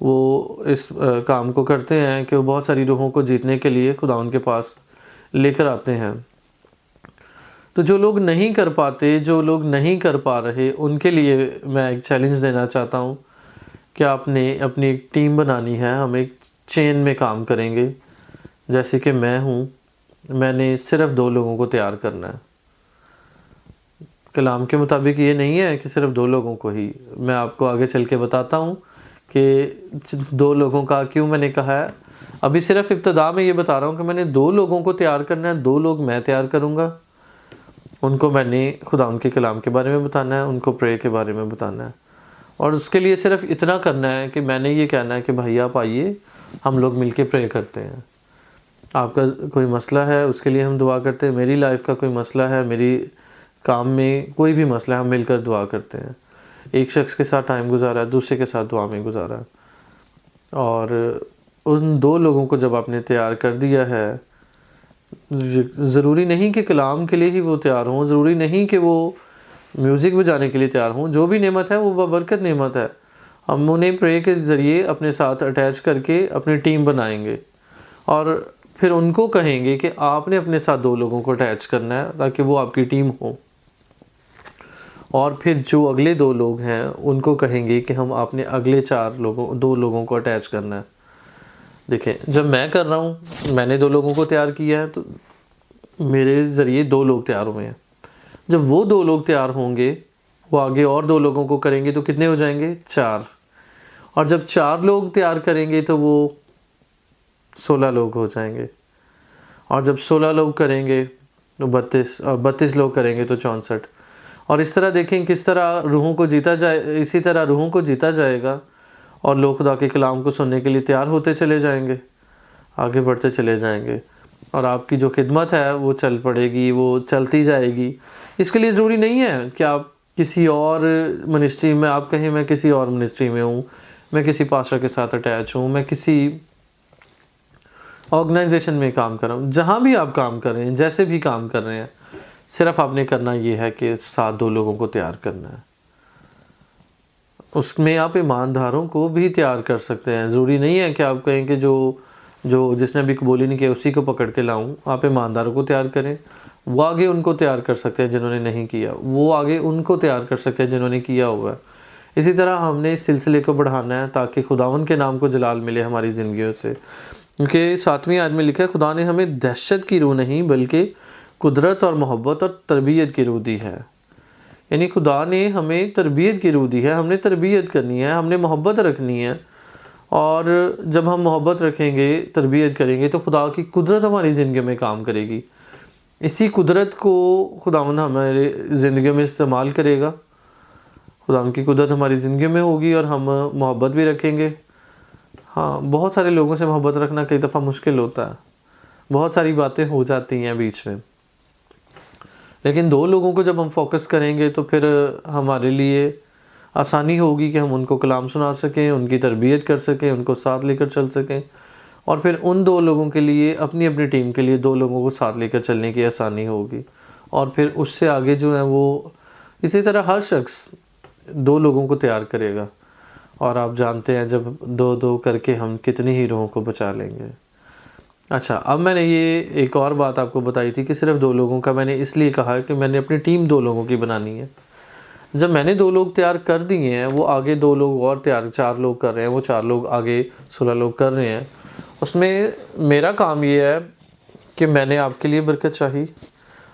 وہ اس کام کو کرتے ہیں کہ وہ بہت ساری روحوں کو جیتنے کے لیے خداوند کے پاس لے کر آتے ہیں۔ تو جو لوگ نہیں کر پاتے، جو لوگ نہیں کر پا رہے، ان کے لیے میں ایک چیلنج دینا چاہتا ہوں کہ آپ نے اپنی ایک ٹیم بنانی ہے، ہم ایک چین میں کام کریں گے۔ جیسے کہ میں ہوں، میں نے صرف 2 لوگوں کو تیار کرنا ہے۔ کلام کے مطابق یہ نہیں ہے کہ صرف 2 لوگوں کو ہی، میں آپ کو آگے چل کے بتاتا ہوں کہ 2 لوگوں کا کیوں میں نے کہا ہے۔ ابھی صرف ابتدا میں یہ بتا رہا ہوں کہ میں نے 2 لوگوں کو تیار کرنا ہے، 2 لوگ میں تیار کروں گا، ان کو میں نے خدا ان کے کلام کے بارے میں بتانا ہے، ان کو پرے کے بارے میں بتانا ہے، اور اس کے لیے صرف اتنا کرنا ہے کہ میں نے یہ کہنا ہے کہ بھائی آپ آئیے، ہم لوگ مل کے پرے کرتے ہیں۔ آپ کا کوئی مسئلہ ہے اس کے لیے ہم دعا کرتے ہیں، میری لائف کا کوئی مسئلہ ہے، میری کام میں کوئی بھی مسئلہ ہے، ہم مل کر دعا کرتے ہیں۔ ایک شخص کے ساتھ ٹائم گزارا ہے، دوسرے کے ساتھ دعا میں گزارا ہے، اور ان 2 لوگوں کو جب آپ نے تیار کر دیا ہے، ضروری نہیں کہ کلام کے لیے ہی وہ تیار ہوں، ضروری نہیں کہ وہ میوزک بجانے کے لیے تیار ہوں، جو بھی نعمت ہے وہ بابرکت نعمت ہے، ہم انہیں پرے کے ذریعے اپنے ساتھ اٹیچ کر کے اپنی ٹیم بنائیں گے، اور پھر ان کو کہیں گے کہ آپ نے اپنے ساتھ 2 لوگوں کو اٹیچ کرنا ہے تاکہ وہ آپ کی ٹیم ہو، اور پھر جو اگلے 2 لوگ ہیں ان کو کہیں گے کہ ہم آپ نے اگلے 2 لوگوں کو اٹیچ کرنا ہے۔ دیکھیں، جب میں کر رہا ہوں، میں نے 2 لوگوں کو تیار کیا ہے تو میرے ذریعے 2 لوگ تیار ہوئے ہیں۔ جب وہ 2 لوگ تیار ہوں گے، وہ آگے اور 2 لوگوں کو کریں گے تو کتنے ہو جائیں گے؟ 4، اور جب 4 لوگ تیار کریں گے تو وہ 16 لوگ ہو جائیں گے، اور جب 16 لوگ کریں گے تو 32، اور 32 لوگ کریں گے تو 64، اور اس طرح دیکھیں کس طرح روحوں کو جیتا جائے، اسی طرح روحوں کو جیتا جائے گا، اور لوگ خدا کے کلام کو سننے کے لیے تیار ہوتے چلے جائیں گے، آگے بڑھتے چلے جائیں گے، اور آپ کی جو خدمت ہے وہ چل پڑے گی، وہ چلتی جائے گی۔ اس کے لیے ضروری نہیں ہے کہ آپ کسی اور منسٹری میں، آپ کہیں میں کسی اور منسٹری میں ہوں، میں کسی پاسٹر کے ساتھ اٹیچ ہوں، میں کسی آرگنائزیشن میں کام کر رہا ہوں، جہاں بھی آپ کام کر رہے ہیں، جیسے بھی کام کر رہے ہیں، صرف آپ نے کرنا یہ ہے کہ ساتھ 2 لوگوں کو تیار کرنا ہے۔ اس میں آپ ایمانداروں کو بھی تیار کر سکتے ہیں، ضروری نہیں ہے کہ آپ کہیں کہ جو جس نے بھی قبول ہی نہیں کیا اسی کو پکڑ کے لاؤں۔ آپ ایمانداروں کو تیار کریں، وہ آگے ان کو تیار کر سکتے ہیں جنہوں نے نہیں کیا، وہ آگے ان کو تیار کر سکتے ہیں جنہوں نے کیا ہوا ہے۔ اسی طرح ہم نے اس سلسلے کو بڑھانا ہے تاکہ خداوند کے نام کو جلال ملے ہماری زندگیوں سے، کیونکہ 7ویں آیت میں لکھا ہے خدا نے ہمیں دہشت کی روح نہیں بلکہ قدرت اور محبت اور تربیت کی روح دی ہے۔ یعنی خدا نے ہمیں تربیت کی روح دی ہے، ہم نے تربیت کرنی ہے، ہم نے محبت رکھنی ہے، اور جب ہم محبت رکھیں گے، تربیت کریں گے تو خدا کی قدرت ہماری زندگی میں کام کرے گی۔ اسی قدرت کو خداوند ہمارے زندگی میں استعمال کرے گا، خداوند کی قدرت ہماری زندگی میں ہوگی، اور ہم محبت بھی رکھیں گے۔ ہاں، بہت سارے لوگوں سے محبت رکھنا کئی دفعہ مشکل ہوتا ہے، بہت ساری باتیں ہو جاتی ہیں بیچ میں، لیکن 2 لوگوں کو جب ہم فوکس کریں گے تو پھر ہمارے لیے آسانی ہوگی کہ ہم ان کو کلام سنا سکیں، ان کی تربیت کر سکیں، ان کو ساتھ لے کر چل سکیں، اور پھر ان 2 لوگوں کے لیے، اپنی اپنی ٹیم کے لیے 2 لوگوں کو ساتھ لے کر چلنے کی آسانی ہوگی، اور پھر اس سے آگے جو ہے وہ اسی طرح ہر شخص 2 لوگوں کو تیار کرے گا، اور آپ جانتے ہیں جب 2 کر کے ہم کتنی ہی روحوں کو بچا لیں گے۔ اچھا، اب میں نے یہ ایک اور بات آپ کو بتائی تھی کہ صرف 2 لوگوں کا، میں نے اس لیے کہا کہ میں نے اپنی ٹیم 2 لوگوں کی بنانی ہے۔ جب میں نے 2 لوگ تیار کر دیے ہیں، وہ آگے 2 لوگ اور تیار، 4 لوگ کر رہے ہیں، وہ 4 لوگ آگے 16 لوگ کر رہے ہیں، اس میں میرا کام یہ ہے کہ میں نے آپ کے لیے برکت چاہی۔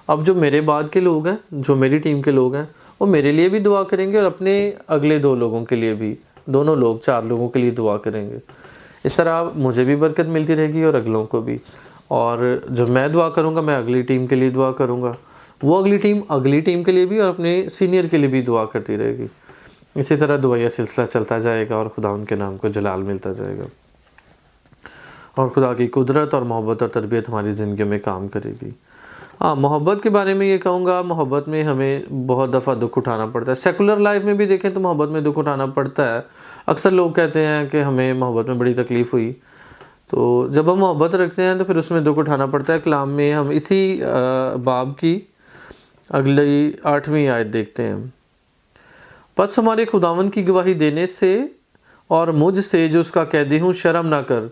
اب جو میرے بعد کے لوگ ہیں، جو میری ٹیم کے لوگ ہیں، وہ میرے لیے بھی دعا کریں گے، اور اپنے اگلے 2 لوگوں کے لیے بھی، دونوں لوگ 4 لوگوں کے لیے دعا کریں گے۔ اس طرح مجھے بھی برکت ملتی رہے گی اور اگلوں کو بھی، اور جب میں دعا کروں گا میں اگلی ٹیم کے لیے دعا کروں گا، وہ اگلی ٹیم کے لیے بھی، اور اپنے سینئر کے لیے بھی دعا کرتی رہے گی۔ اسی طرح دعائیہ سلسلہ چلتا جائے گا، اور خدا ان کے نام کو جلال ملتا جائے گا، اور خدا کی قدرت اور محبت اور تربیت ہماری زندگی میں کام کرے گی۔ ہاں، محبت کے بارے میں یہ کہوں گا، محبت میں ہمیں بہت دفعہ دکھ اٹھانا پڑتا ہے۔ سیکولر لائف میں بھی دیکھیں تو محبت میں دکھ اٹھانا پڑتا ہے۔ اکثر لوگ کہتے ہیں کہ ہمیں محبت میں بڑی تکلیف ہوئی، تو جب ہم محبت رکھتے ہیں تو پھر اس میں دکھ اٹھانا پڑتا ہے۔ کلام میں ہم اسی باب کی اگلی 8ویں آیت دیکھتے ہیں، پس ہمارے خداوند کی گواہی دینے سے اور مجھ سے جو اس کا قیدی ہوں شرم نہ کر،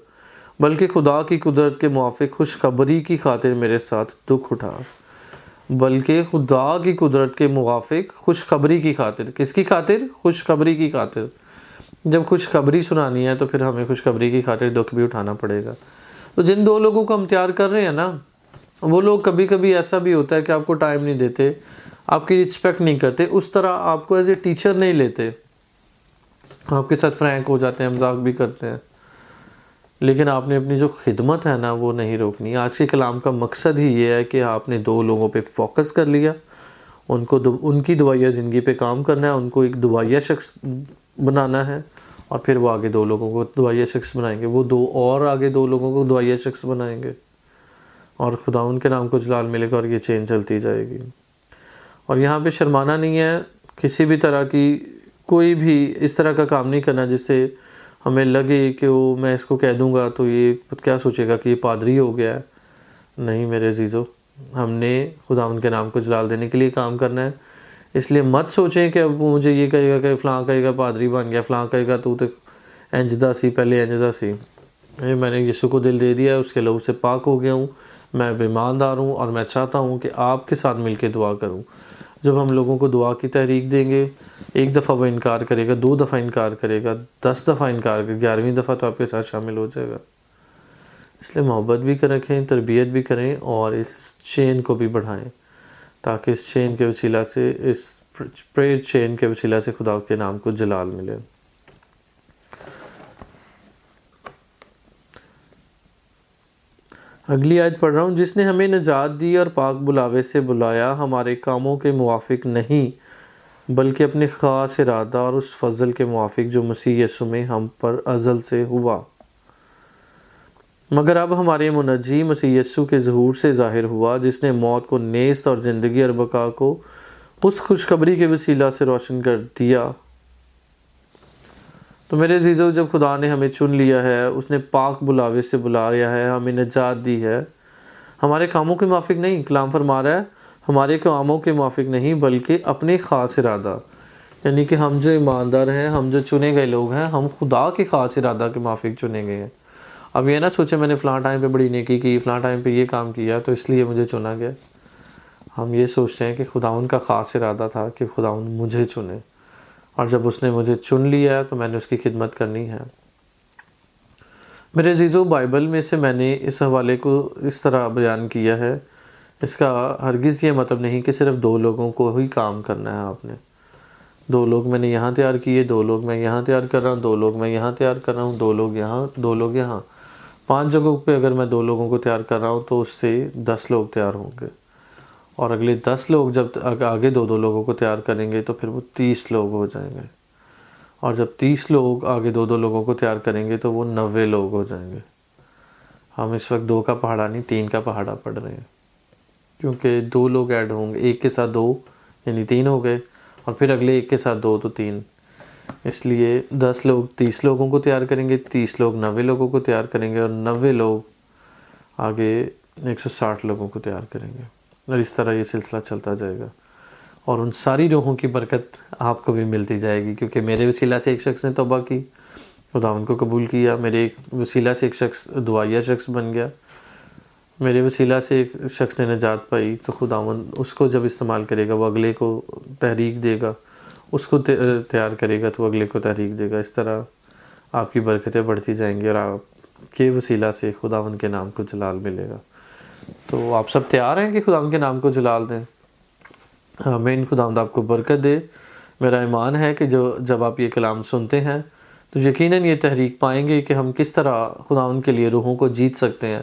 بلکہ خدا کی قدرت کے موافق خوشخبری کی خاطر میرے ساتھ دکھ اٹھا۔ بلکہ خدا کی قدرت کے موافق خوشخبری کی خاطر، کس کی خاطر؟ خوشخبری کی خاطر۔ جب خوشخبری سنانی ہے تو پھر ہمیں خوشخبری کی خاطر دکھ بھی اٹھانا پڑے گا۔ تو جن دو لوگوں کو ہم تیار کر رہے ہیں نا، وہ لوگ کبھی کبھی ایسا بھی ہوتا ہے کہ آپ کو ٹائم نہیں دیتے، آپ کی رسپیکٹ نہیں کرتے، اس طرح آپ کو ایز اے ٹیچر نہیں لیتے، آپ کے ساتھ فرینک ہو جاتے ہیں، مذاق بھی کرتے ہیں، لیکن آپ نے اپنی جو خدمت ہے نا وہ نہیں روکنی۔ آج کے کلام کا مقصد ہی یہ ہے کہ آپ نے دو لوگوں پہ فوکس کر لیا، ان کی دعائیہ زندگی پہ کام کرنا ہے، ان کو ایک دعائیہ شخص بنانا ہے، اور پھر وہ آگے دو لوگوں کو دعائیہ شخص بنائیں گے، وہ دو اور آگے دو لوگوں کو دعائیہ شخص بنائیں گے، اور خدا ان کے نام کو جلال ملے گا، اور یہ چین چلتی جائے گی۔ اور یہاں پہ شرمانا نہیں ہے، کسی بھی طرح کی کوئی بھی اس طرح کا کام نہیں کرنا جس سے ہمیں لگے کہ وہ میں اس کو کہہ دوں گا تو یہ کیا سوچے گا کہ یہ پادری ہو گیا ہے۔ نہیں میرے عزیزو، ہم نے خدا ان کے نام کو جلال دینے کے لیے کام کرنا ہے، اس لیے مت سوچیں کہ اب مجھے یہ کہے گا کہ فلاں کہے گا پادری بن گیا، فلاں کہے گا تو انجدہ سی، پہلے انجدہ سی۔ میں نے یسوع کو دل دے دیا، اس کے لہو سے پاک ہو گیا ہوں، میں ایماندار ہوں، اور میں چاہتا ہوں کہ آپ کے ساتھ مل کے دعا کروں۔ جب ہم لوگوں کو دعا کی تحریک دیں گے، ایک دفعہ وہ انکار کرے گا، 2 دفعہ انکار کرے گا، 10 دفعہ انکار کرے گا، 11ویں دفعہ تو آپ کے ساتھ شامل ہو جائے گا۔ اس لیے محبت بھی رکھیں، تربیت بھی کریں، اور اس چین کو بھی بڑھائیں، تاکہ اس چین کے وسیلہ سے، اس پریئر چین کے وسیلہ سے خدا کے نام کو جلال ملے۔ اگلی آیت پڑھ رہا ہوں۔ جس نے ہمیں نجات دی اور پاک بلاوے سے بلایا، ہمارے کاموں کے موافق نہیں بلکہ اپنے خاص ارادہ اور اس فضل کے موافق جو مسیح یسوع میں ہم پر ازل سے ہوا، مگر اب ہمارے منجی مسیح یسوع کے ظہور سے ظاہر ہوا، جس نے موت کو نیست اور زندگی اور بقا کو اس خوشخبری کے وسیلہ سے روشن کر دیا۔ تو میرے عزیزو، جب خدا نے ہمیں چن لیا ہے، اس نے پاک بلاوے سے بلایا ہے، ہمیں نجات دی ہے، ہمارے کاموں کے موافق نہیں، کلام فرما رہا ہے ہمارے کاموں کے موافق نہیں بلکہ اپنے خاص ارادہ، یعنی کہ ہم جو ایماندار ہیں، ہم جو چنے گئے لوگ ہیں، ہم خدا کے خاص ارادہ کے موافق چنے گئے ہیں۔ اب یہ نہ سوچیں میں نے فلاں ٹائم پہ بڑی نیکی کی، فلاں ٹائم پہ یہ کام کیا تو اس لیے مجھے چنا گیا۔ ہم یہ سوچتے ہیں کہ خداوند کا خاص ارادہ تھا کہ خداوند مجھے چنے، اور جب اس نے مجھے چن لیا ہے تو میں نے اس کی خدمت کرنی ہے۔ میرے عزیزو، بائبل میں سے میں نے اس حوالے کو اس طرح بیان کیا ہے، اس کا ہرگز یہ مطلب نہیں کہ صرف 2 لوگوں کو ہی کام کرنا ہے۔ آپ نے 2 لوگ میں نے یہاں تیار کیے، 2 لوگ میں یہاں تیار کر رہا ہوں، 2 لوگ میں یہاں تیار کر رہا ہوں، 2 لوگ یہاں، 2 لوگ یہاں، 5 جگہوں پہ اگر میں 2 لوگوں کو تیار کر رہا ہوں تو اس سے 10 لوگ تیار ہوں گے، اور اگلے 10 لوگ جب آگے 2 لوگوں کو تیار کریں گے تو پھر وہ 30 لوگ ہو جائیں گے، اور جب 30 لوگ آگے 2 لوگوں کو تیار کریں گے تو وہ 90 لوگ ہو جائیں گے۔ ہم اس وقت 2 کا پہاڑا نہیں 3 کا پہاڑا پڑھ رہے ہیں، کیونکہ 2 لوگ ایڈ ہوں گے، 1 کے ساتھ 2 یعنی 3 ہو گئے، اور پھر اگلے 1 کے ساتھ 2 تو 3، اس لیے 10 لوگ 30 لوگوں کو تیار کریں گے، 30 لوگ 90 لوگوں کو تیار کریں گے، اور 90 لوگ آگے 160 لوگوں کو تیار کریں گے، اور اس طرح یہ سلسلہ چلتا جائے گا، اور ان ساری روحوں کی برکت آپ کو بھی ملتی جائے گی، کیونکہ میرے وسیلہ سے ایک شخص نے توبہ کی، خداوند کو قبول کیا، میرے ایک وسیلہ سے ایک شخص دعائیہ شخص بن گیا، میرے وسیلہ سے ایک شخص نے نجات پائی، تو خداوند اس کو جب استعمال کرے گا وہ اگلے کو تحریک دے گا، اس کو تیار کرے گا تو اگلے کو تحریک دے گا۔ اس طرح آپ کی برکتیں بڑھتی جائیں گی، اور آپ کے وسیلہ سے خداوند کے نام کو جلال ملے گا۔ تو آپ سب تیار ہیں کہ خداوند کے نام کو جلال دیں؟ آمین۔ خداوند آپ کو برکت دے۔ میرا ایمان ہے کہ جب آپ یہ کلام سنتے ہیں تو یقیناً یہ تحریک پائیں گے کہ ہم کس طرح خداوند کے لیے روحوں کو جیت سکتے ہیں۔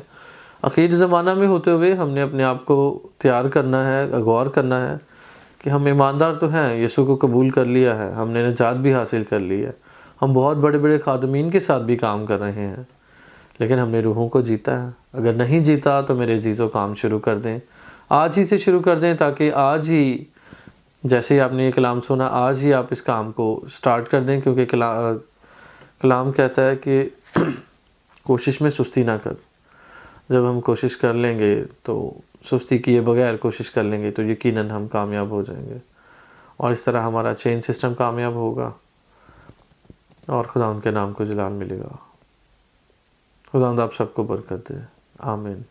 آخر زمانہ میں ہوتے ہوئے ہم نے اپنے آپ کو تیار کرنا ہے، غور کرنا ہے کہ ہم ایماندار تو ہیں، یسوع کو قبول کر لیا ہے، ہم نے نجات بھی حاصل کر لی ہے، ہم بہت بڑے بڑے خادمین کے ساتھ بھی کام کر رہے ہیں، لیکن ہم نے روحوں کو جیتا ہے۔ اگر نہیں جیتا تو میرے عزیزوں کام شروع کر دیں، آج ہی سے شروع کر دیں، تاکہ آج ہی جیسے ہی آپ نے یہ کلام سنا آج ہی آپ اس کام کو سٹارٹ کر دیں، کیونکہ کلام کہتا ہے کہ کوشش میں سستی نہ کر۔ جب ہم کوشش کر لیں گے تو سستی کیے بغیر کوشش کر لیں گے تو یقیناً ہم کامیاب ہو جائیں گے، اور اس طرح ہمارا چین سسٹم کامیاب ہوگا۔ اور خدا ان کے نام کو جلال ملے گا. خدا آپ سب کو برکت دے. آمین.